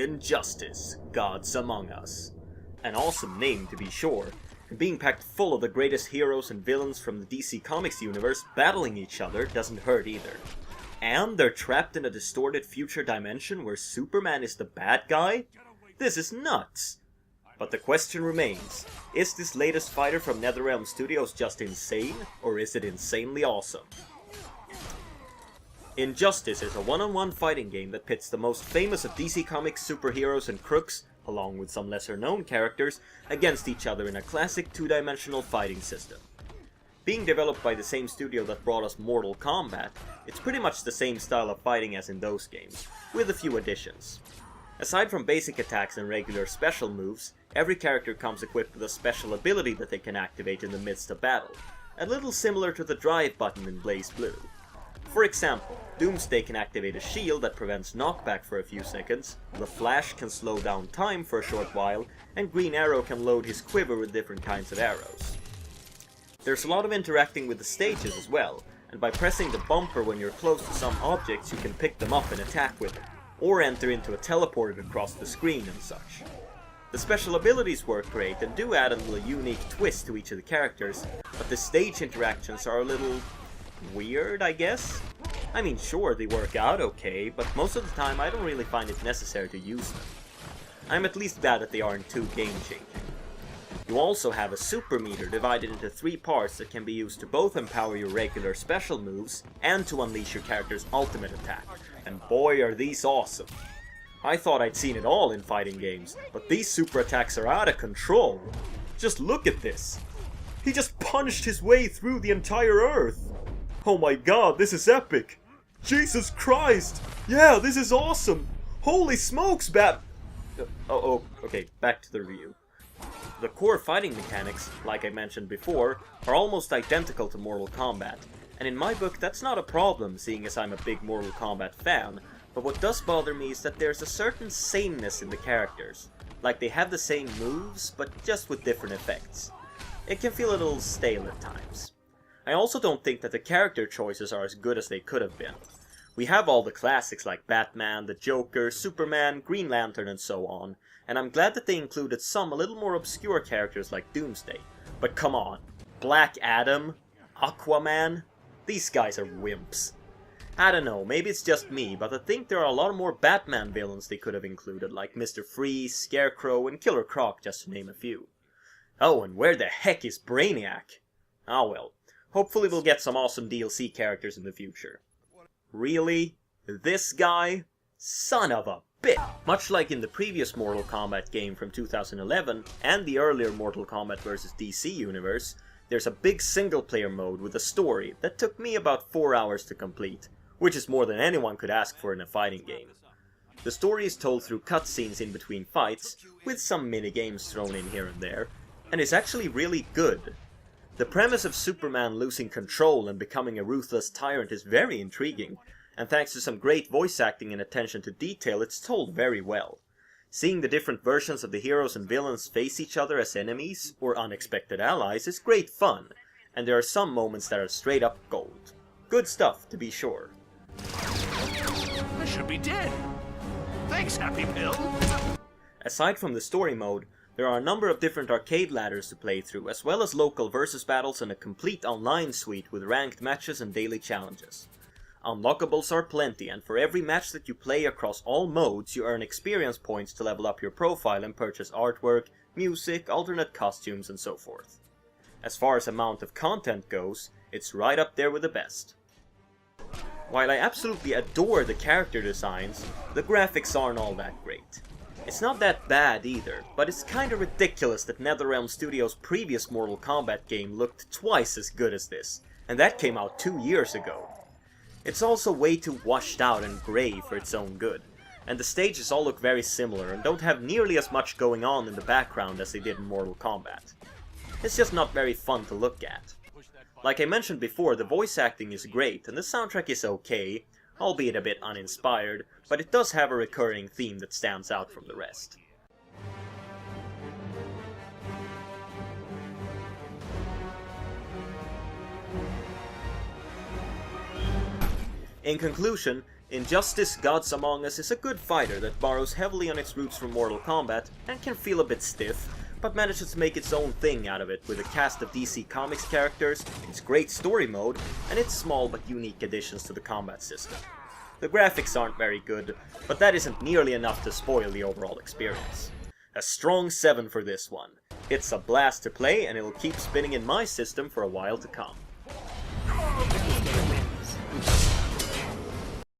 Injustice, Gods Among Us. An awesome name to be sure, and being packed full of the greatest heroes and villains from the DC Comics universe battling each other doesn't hurt either. And they're trapped in a distorted future dimension where Superman is the bad guy? This is nuts! But the question remains, is this latest fighter from NetherRealm Studios just insane, or is it insanely awesome? Injustice is a one-on-one fighting game that pits the most famous of DC Comics superheroes and crooks, along with some lesser-known characters, against each other in a classic two-dimensional fighting system. Being developed by the same studio that brought us Mortal Kombat, it's pretty much the same style of fighting as in those games, with a few additions. Aside from basic attacks and regular special moves, every character comes equipped with a special ability that they can activate in the midst of battle, a little similar to the drive button in BlazBlue. For example, Doomsday can activate a shield that prevents knockback for a few seconds, The Flash can slow down time for a short while, and Green Arrow can load his quiver with different kinds of arrows. There's a lot of interacting with the stages as well, and by pressing the bumper when you're close to some objects you can pick them up and attack with them, or enter into a teleporter across the screen and such. The special abilities work great and do add a little unique twist to each of the characters, but the stage interactions are a little weird, I guess? I mean, sure, they work out okay, but most of the time I don't really find it necessary to use them. I'm at least glad that they aren't too game-changing. You also have a super meter divided into 3 parts that can be used to both empower your regular special moves and to unleash your character's ultimate attack, and boy are these awesome. I thought I'd seen it all in fighting games, but these super attacks are out of control. Just look at this! He just punched his way through the entire Earth! Oh my god, this is epic! Jesus Christ! Yeah, this is awesome! Holy smokes, okay, back to the review. The core fighting mechanics, like I mentioned before, are almost identical to Mortal Kombat, and in my book that's not a problem seeing as I'm a big Mortal Kombat fan, but what does bother me is that there's a certain sameness in the characters. Like they have the same moves, but just with different effects. It can feel a little stale at times. I also don't think that the character choices are as good as they could have been. We have all the classics like Batman, the Joker, Superman, Green Lantern and so on, and I'm glad that they included some a little more obscure characters like Doomsday. But come on, Black Adam, Aquaman, these guys are wimps. I don't know, maybe it's just me, but I think there are a lot more Batman villains they could have included, like Mr. Freeze, Scarecrow and Killer Croc, just to name a few. Oh, and where the heck is Brainiac? Ah well. Hopefully we'll get some awesome DLC characters in the future. Really? This guy? Son of a bitch! Much like in the previous Mortal Kombat game from 2011, and the earlier Mortal Kombat vs. DC universe, there's a big single-player mode with a story that took me about 4 hours to complete, which is more than anyone could ask for in a fighting game. The story is told through cutscenes in between fights, with some minigames thrown in here and there, and is actually really good. The premise of Superman losing control and becoming a ruthless tyrant is very intriguing, and thanks to some great voice acting and attention to detail, it's told very well. Seeing the different versions of the heroes and villains face each other as enemies, or unexpected allies, is great fun, and there are some moments that are straight up gold. Good stuff, to be sure. I should be dead. Thanks, Happy Pill. Aside from the story mode, there are a number of different arcade ladders to play through, as well as local versus battles and a complete online suite with ranked matches and daily challenges. Unlockables are plenty, and for every match that you play across all modes, you earn experience points to level up your profile and purchase artwork, music, alternate costumes, and so forth. As far as amount of content goes, it's right up there with the best. While I absolutely adore the character designs, the graphics aren't all that great. It's not that bad either, but it's kinda ridiculous that NetherRealm Studios' previous Mortal Kombat game looked twice as good as this, and that came out 2 years ago. It's also way too washed out and grey for its own good, and the stages all look very similar and don't have nearly as much going on in the background as they did in Mortal Kombat. It's just not very fun to look at. Like I mentioned before, the voice acting is great and the soundtrack is okay, albeit a bit uninspired, but it does have a recurring theme that stands out from the rest. In conclusion, Injustice Gods Among Us is a good fighter that borrows heavily on its roots from Mortal Kombat and can feel a bit stiff, but manages to make its own thing out of it with a cast of DC Comics characters, its great story mode, and its small but unique additions to the combat system. The graphics aren't very good, but that isn't nearly enough to spoil the overall experience. A strong 7 for this one. It's a blast to play and it'll keep spinning in my system for a while to come.